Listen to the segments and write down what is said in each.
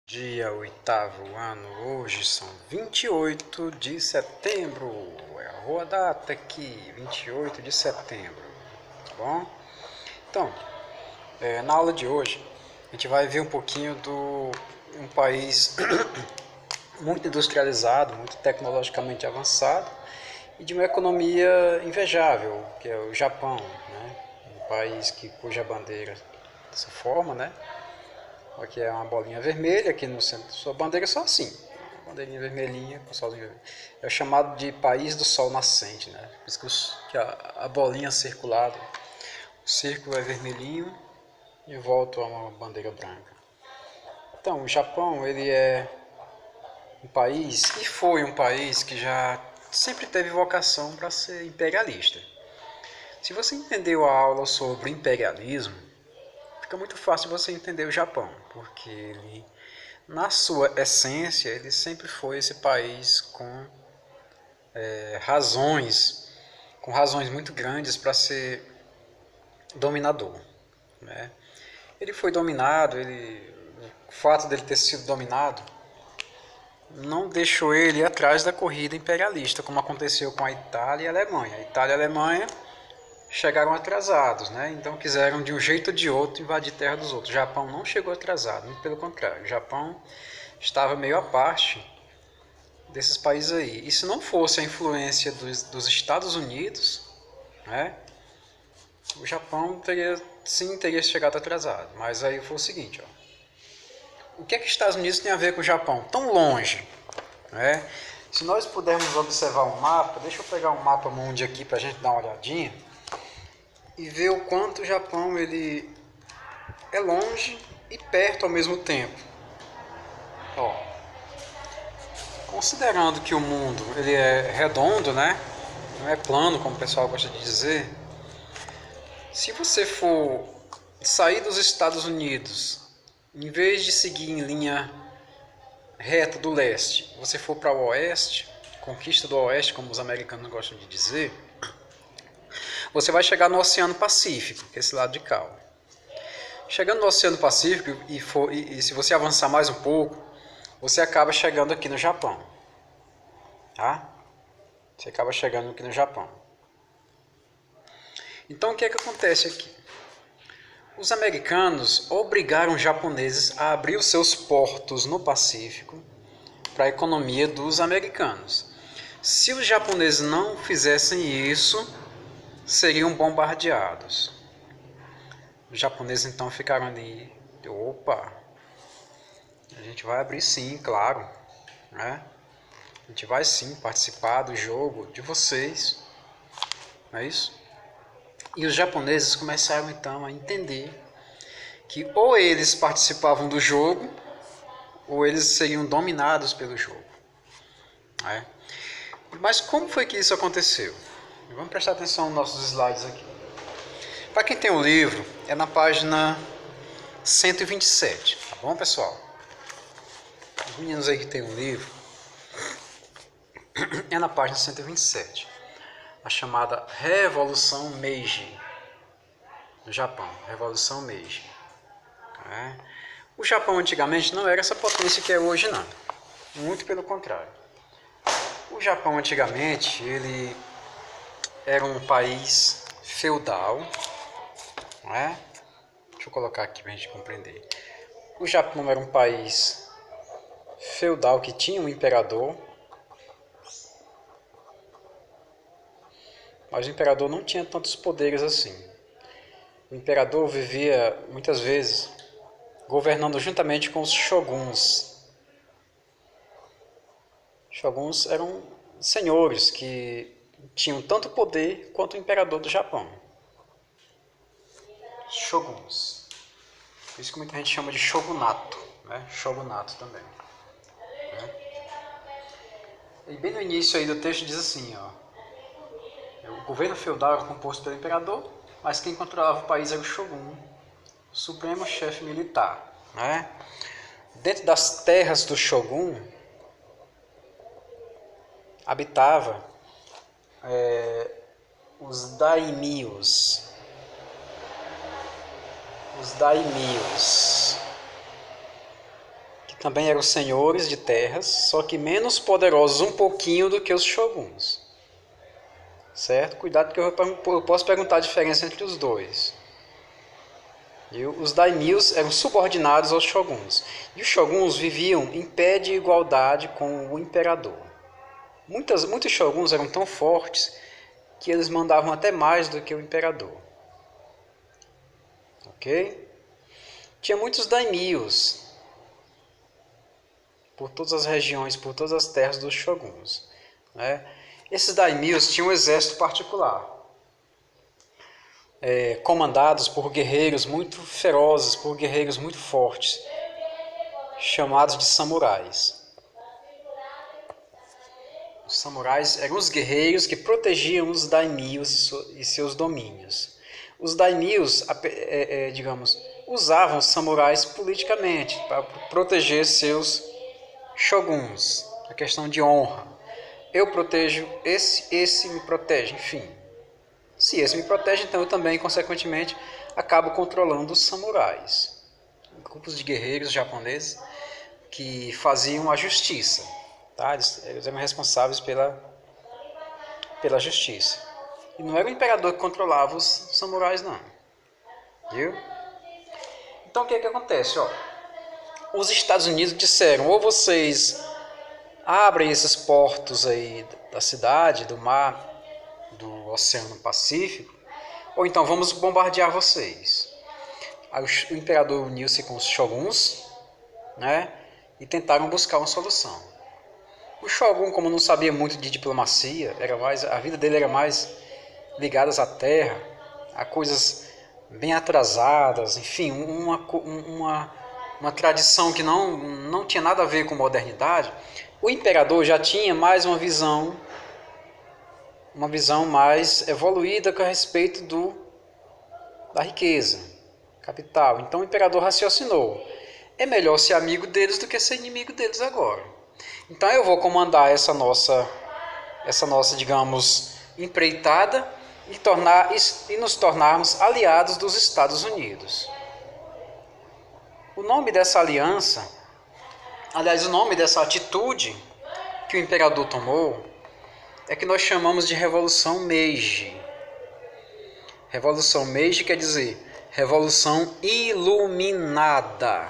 Dia oitavo ano, hoje são 28 de setembro, é a boa data aqui, 28 de setembro, tá bom? Então, na aula de hoje, a gente vai ver um pouquinho do um país muito industrializado, muito tecnologicamente avançado e de uma economia invejável, que é o Japão, né? Um país cuja bandeira dessa forma, né? Aqui é uma bolinha vermelha, aqui no centro da sua bandeira, só assim. Uma bandeirinha vermelhinha com solzinho vermelho. É chamado de país do sol nascente, né? Por isso que a bolinha circulada, o círculo é vermelhinho e volta a uma bandeira branca. Então, o Japão, ele é um país, e foi um país que já sempre teve vocação para ser imperialista. Se você entendeu a aula sobre imperialismo, fica muito fácil você entender o Japão, porque ele, na sua essência, ele sempre foi esse país razões, com razões muito grandes para ser dominador, né? Ele foi dominado, o fato dele ter sido dominado não deixou ele ir atrás da corrida imperialista, como aconteceu com a Itália e a Alemanha. A Itália e a Alemanha chegaram atrasados, né? Então quiseram de um jeito ou de outro invadir terra dos outros. O Japão não chegou atrasado, muito pelo contrário. O Japão estava meio à parte desses países aí. E se não fosse a influência dos Estados Unidos, né? O Japão teria chegado atrasado. Mas aí foi o seguinte, ó. O que é que os Estados Unidos tem a ver com o Japão? Tão longe, né? Se nós pudermos observar um mapa, deixa eu pegar um mapa mundi aqui para a gente dar uma olhadinha e ver o quanto o Japão ele é longe e perto ao mesmo tempo. Ó, considerando que o mundo ele é redondo, né? Não é plano, como o pessoal gosta de dizer. Se você for sair dos Estados Unidos, em vez de seguir em linha reta do leste, você for para o oeste, conquista do oeste, como os americanos gostam de dizer, você vai chegar no Oceano Pacífico, que é esse lado de cá. Chegando no Oceano Pacífico, e se você avançar mais um pouco, você acaba chegando aqui no Japão. Tá? Você acaba chegando aqui no Japão. Então o que é que acontece aqui? Os americanos obrigaram os japoneses a abrir os seus portos no Pacífico para a economia dos americanos. Se os japoneses não fizessem isso, seriam bombardeados. Os japoneses então ficaram ali, opa, a gente vai abrir sim, claro, né? A gente vai sim participar do jogo de vocês, não é isso? E os japoneses começaram então a entender que ou eles participavam do jogo ou eles seriam dominados pelo jogo, né? Mas como foi que isso aconteceu? Vamos prestar atenção nos nossos slides aqui. Para quem tem o livro, é na página 127, tá bom, pessoal? Os meninos aí que tem o livro, é na página 127, a chamada Revolução Meiji, no Japão, Revolução Meiji. O Japão antigamente não era essa potência que é hoje, não. Muito pelo contrário. O Japão antigamente, ele era um país feudal, não é? Deixa eu colocar aqui para a gente compreender. O Japão era um país feudal que tinha um imperador, mas o imperador não tinha tantos poderes assim. O imperador vivia, muitas vezes, governando juntamente com os shoguns. Shoguns eram senhores que tinham tanto poder quanto o imperador do Japão. Shoguns. Por isso que muita gente chama de shogunato, né? Shogunato também. Né? E bem no início aí do texto diz assim, ó. O governo feudal era composto pelo imperador, mas quem controlava o país era o shogun, supremo chefe militar. Né? Dentro das terras do shogun habitava os daimios. Os daimios, que também eram senhores de terras, só que menos poderosos um pouquinho do que os shoguns. Certo? Cuidado que eu posso perguntar a diferença entre os dois. E os daimyos eram subordinados aos shoguns. E os shoguns viviam em pé de igualdade com o imperador. Muitos shoguns eram tão fortes que eles mandavam até mais do que o imperador. Ok? Tinha muitos daimyos por todas as regiões, por todas as terras dos shoguns. Né? Esses daimyos tinham um exército particular, comandados por guerreiros muito ferozes, por guerreiros muito fortes, chamados de samurais. Os samurais eram os guerreiros que protegiam os daimyos e seus domínios. Os daimyos, digamos, usavam os samurais politicamente para proteger seus shoguns, a questão de honra. Eu protejo esse me protege, enfim. Se esse me protege, então eu também, consequentemente, acabo controlando os samurais. Grupos de guerreiros japoneses que faziam a justiça. Tá? Eles eram responsáveis pela justiça. E não era o imperador que controlava os samurais, não. Viu? Então o que acontece? Os Estados Unidos disseram, ou vocês abrem esses portos aí da cidade, do mar, do Oceano Pacífico, ou então vamos bombardear vocês. Aí o imperador uniu-se com os shoguns, né, e tentaram buscar uma solução. O shogun, como não sabia muito de diplomacia, a vida dele era mais ligada à terra, a coisas bem atrasadas, enfim, uma tradição que não tinha nada a ver com modernidade. O imperador já tinha mais uma visão mais evoluída a respeito da riqueza, capital. Então o imperador raciocinou, é melhor ser amigo deles do que ser inimigo deles agora. Então eu vou comandar essa nossa, digamos, empreitada e nos tornarmos aliados dos Estados Unidos. O nome dessa aliança, aliás, o nome dessa atitude que o imperador tomou é que nós chamamos de Revolução Meiji. Revolução Meiji quer dizer Revolução Iluminada.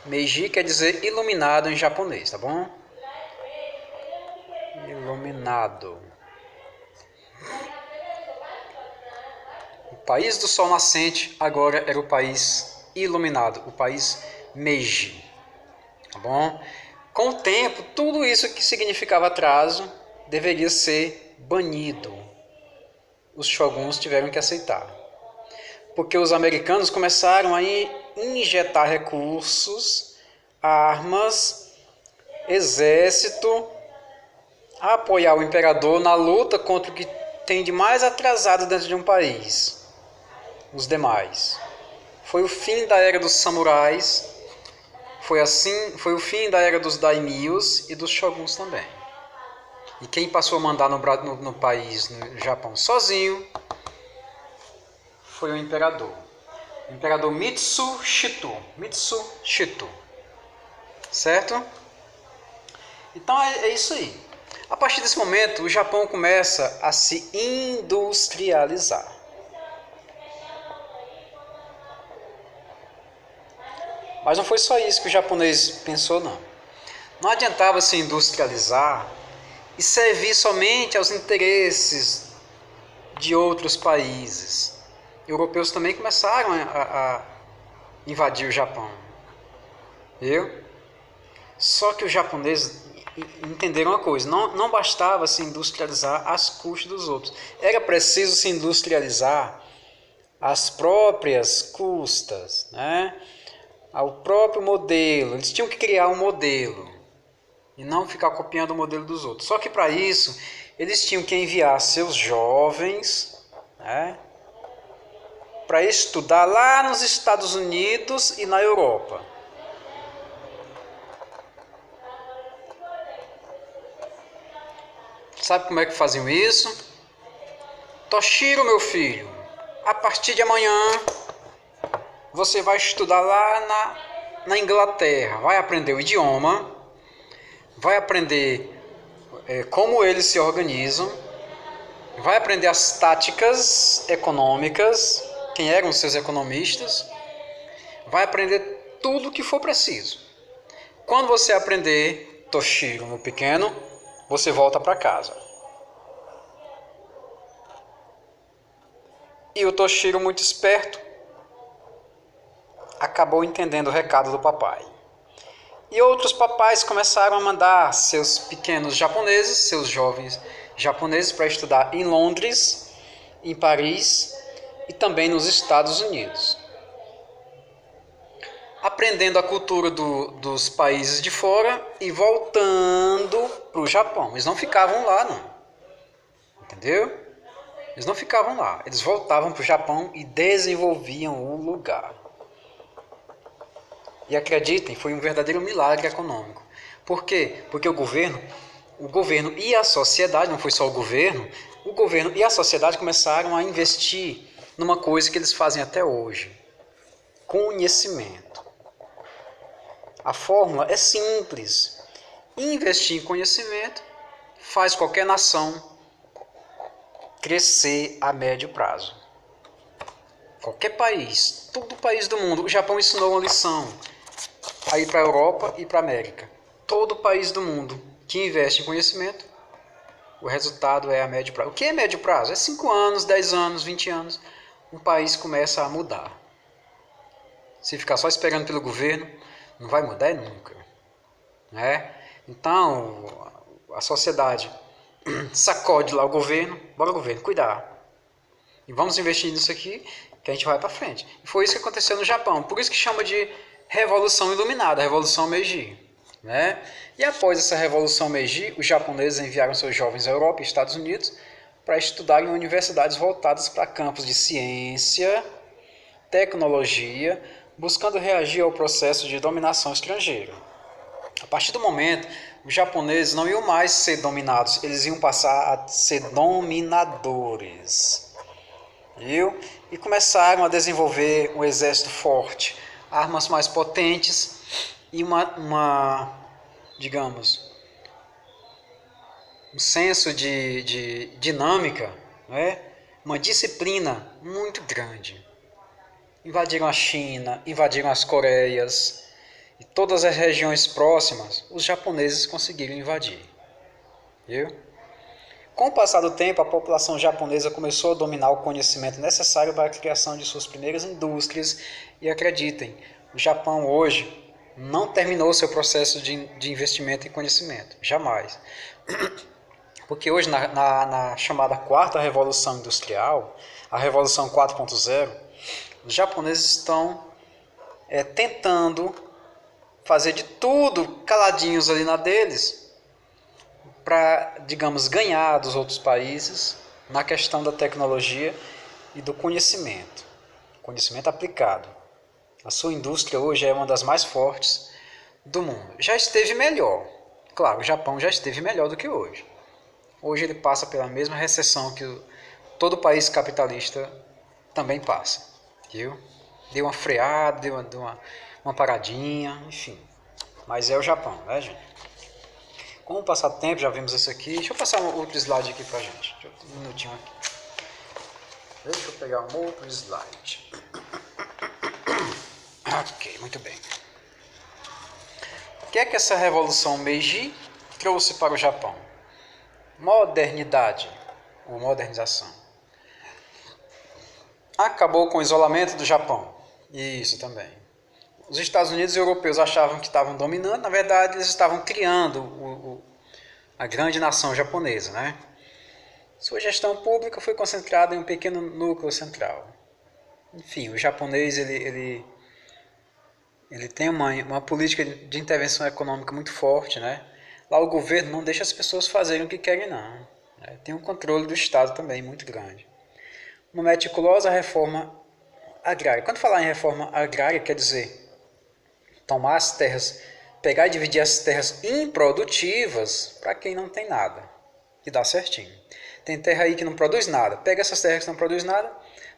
Meiji quer dizer iluminado em japonês, tá bom? Iluminado. O país do sol nascente agora era o país iluminado, o país Meiji. Tá bom? Com o tempo, tudo isso que significava atraso deveria ser banido. Os shoguns tiveram que aceitar. Porque os americanos começaram a injetar recursos, armas, exército, a apoiar o imperador na luta contra o que tem de mais atrasado dentro de um país, os demais. Foi o fim da era dos samurais, foi o fim da era dos daimyos e dos shoguns também. E quem passou a mandar no país, no Japão, sozinho, foi o imperador. O imperador Mitsuhito. Certo? Então é isso aí. A partir desse momento, o Japão começa a se industrializar. Mas não foi só isso que o japonês pensou, não. Não adiantava se industrializar e servir somente aos interesses de outros países. Europeus também começaram a invadir o Japão. Viu? Só que os japoneses entenderam uma coisa, não bastava se industrializar às custas dos outros. Era preciso se industrializar às próprias custas, né? Ao próprio modelo. Eles tinham que criar um modelo e não ficar copiando o modelo dos outros. Só que para isso, eles tinham que enviar seus jovens, né, para estudar lá nos Estados Unidos e na Europa. Sabe como é que faziam isso? Toshiro, meu filho, a partir de amanhã você vai estudar lá na Inglaterra, vai aprender o idioma, vai aprender como eles se organizam, vai aprender as táticas econômicas, quem eram os seus economistas, vai aprender tudo o que for preciso. Quando você aprender Toshiro no pequeno, você volta para casa. E o Toshiro, muito esperto, acabou entendendo o recado do papai. E outros papais começaram a mandar seus pequenos japoneses, seus jovens japoneses, para estudar em Londres, em Paris e também nos Estados Unidos. Aprendendo a cultura dos países de fora e voltando para o Japão. Eles não ficavam lá, não. Entendeu? Eles não ficavam lá. Eles voltavam para o Japão e desenvolviam o lugar. E acreditem, foi um verdadeiro milagre econômico. Por quê? Porque o governo e a sociedade, não foi só o governo e a sociedade começaram a investir numa coisa que eles fazem até hoje: conhecimento. A fórmula é simples. Investir em conhecimento faz qualquer nação crescer a médio prazo. Qualquer país, todo país do mundo. O Japão ensinou uma lição aí para a Europa e para a América. Todo país do mundo que investe em conhecimento, o resultado é a médio prazo. O que é médio prazo? É 5 anos, 10 anos, 20 anos. Um país começa a mudar. Se ficar só esperando pelo governo, não vai mudar nunca. Né? Então, a sociedade sacode lá o governo. Bora, governo, cuidar. E vamos investir nisso aqui, que a gente vai para frente. E foi isso que aconteceu no Japão. Por isso que chama de Revolução Iluminada, Revolução Meiji. Né? E após essa Revolução Meiji, os japoneses enviaram seus jovens à Europa e Estados Unidos para estudar em universidades voltadas para campos de ciência, tecnologia, buscando reagir ao processo de dominação estrangeira. A partir do momento, os japoneses não iam mais ser dominados, eles iam passar a ser dominadores. Viu? E começaram a desenvolver um exército forte, armas mais potentes e digamos, um senso de dinâmica, né? Uma disciplina muito grande. Invadiram a China, invadiram as Coreias e todas as regiões próximas, os japoneses conseguiram invadir. Viu? Com o passar do tempo, a população japonesa começou a dominar o conhecimento necessário para a criação de suas primeiras indústrias e acreditem, o Japão hoje não terminou seu processo de investimento em conhecimento, jamais. Porque hoje, na chamada quarta revolução industrial, a revolução 4.0, os japoneses estão tentando fazer de tudo caladinhos ali na deles para, digamos, ganhar dos outros países na questão da tecnologia e do conhecimento aplicado. A sua indústria hoje é uma das mais fortes do mundo. Já esteve melhor. Claro, o Japão já esteve melhor do que hoje. Hoje ele passa pela mesma recessão que todo país capitalista também passa. Viu? Deu uma freada, deu uma paradinha, enfim. Mas é o Japão, né, gente? Com o passar do tempo, já vimos isso aqui. Deixa eu passar um outro slide aqui pra gente. Um minutinho aqui. Deixa eu pegar um outro slide. Ok, muito bem. O que é que essa revolução Meiji trouxe para o Japão? Modernidade, ou modernização. Acabou com o isolamento do Japão. Isso também. Os Estados Unidos e europeus achavam que estavam dominando, na verdade eles estavam criando a grande nação japonesa, né? Sua gestão pública foi concentrada em um pequeno núcleo central. Enfim, o japonês ele tem uma política de intervenção econômica muito forte, né? Lá o governo não deixa as pessoas fazerem o que querem, não. Tem um controle do Estado também muito grande. Uma meticulosa reforma agrária. Quando falar em reforma agrária, quer dizer tomar as terras, pegar e dividir as terras improdutivas para quem não tem nada. E dá certinho. Tem terra aí que não produz nada. Pega essas terras que não produzem nada,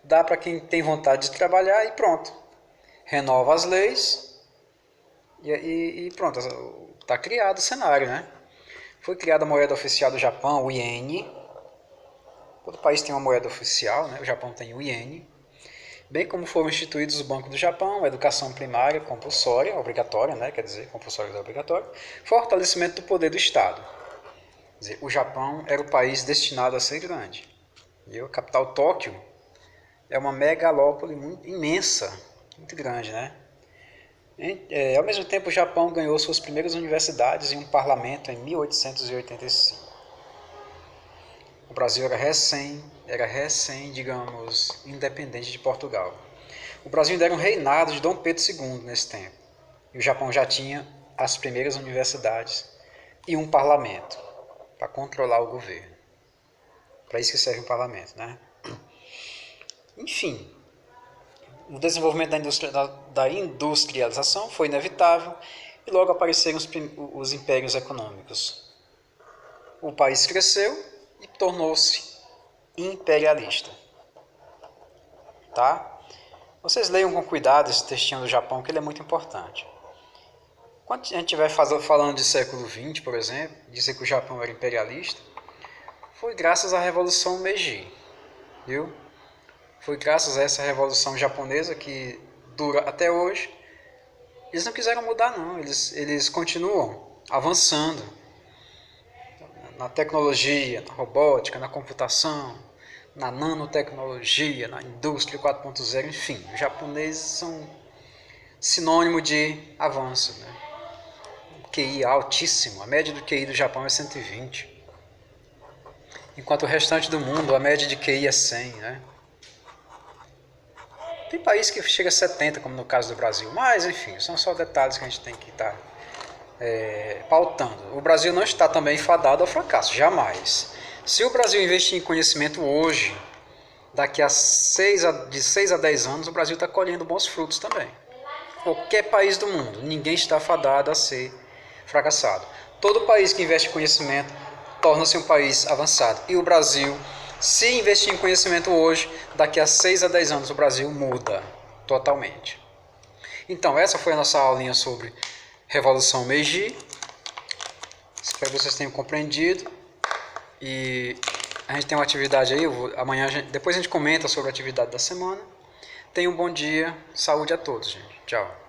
dá para quem tem vontade de trabalhar e pronto. Renova as leis E pronto, está criado o cenário, né? Foi criada a moeda oficial do Japão, o iene. Todo país tem uma moeda oficial, né? O Japão tem o iene. Bem como foram instituídos os bancos do Japão, a educação primária compulsória, obrigatória, né? Quer dizer, compulsória é obrigatória, fortalecimento do poder do Estado. Quer dizer, o Japão era o país destinado a ser grande. E a capital Tóquio é uma megalópole muito imensa, muito grande, né? Ao mesmo tempo, o Japão ganhou suas primeiras universidades e um parlamento em 1885. O Brasil era recém, digamos, independente de Portugal. O Brasil ainda era um reinado de Dom Pedro II nesse tempo. E o Japão já tinha as primeiras universidades e um parlamento para controlar o governo. Para isso que serve um parlamento, né? Enfim, o desenvolvimento da industrialização foi inevitável e logo apareceram os impérios econômicos. O país cresceu e tornou-se imperialista. Tá? Vocês leiam com cuidado esse textinho do Japão, que ele é muito importante. Quando a gente estiver falando de século XX, por exemplo, dizer que o Japão era imperialista, foi graças à Revolução Meiji, viu? Foi graças a essa Revolução Japonesa que dura até hoje. Eles não quiseram mudar, não. Eles continuam avançando na tecnologia, na robótica, na computação, na nanotecnologia, na indústria 4.0, enfim. Os japoneses são sinônimo de avanço, né? QI altíssimo. A média do QI do Japão é 120. Enquanto o restante do mundo, a média de QI é 100, né? Tem país que chega a 70, como no caso do Brasil. Mas, enfim, são só detalhes que a gente tem que estar pautando. O Brasil não está também fadado ao fracasso, jamais. Se o Brasil investir em conhecimento hoje, daqui a de 6 a 10 anos, o Brasil está colhendo bons frutos também. Qualquer país do mundo, ninguém está fadado a ser fracassado. Todo país que investe em conhecimento torna-se um país avançado. E o Brasil, se investir em conhecimento hoje, daqui a 6 a 10 anos o Brasil muda totalmente. Então, essa foi a nossa aulinha sobre Revolução Meiji. Espero que vocês tenham compreendido. E a gente tem uma atividade aí, depois a gente comenta sobre a atividade da semana. Tenham um bom dia, saúde a todos, gente. Tchau.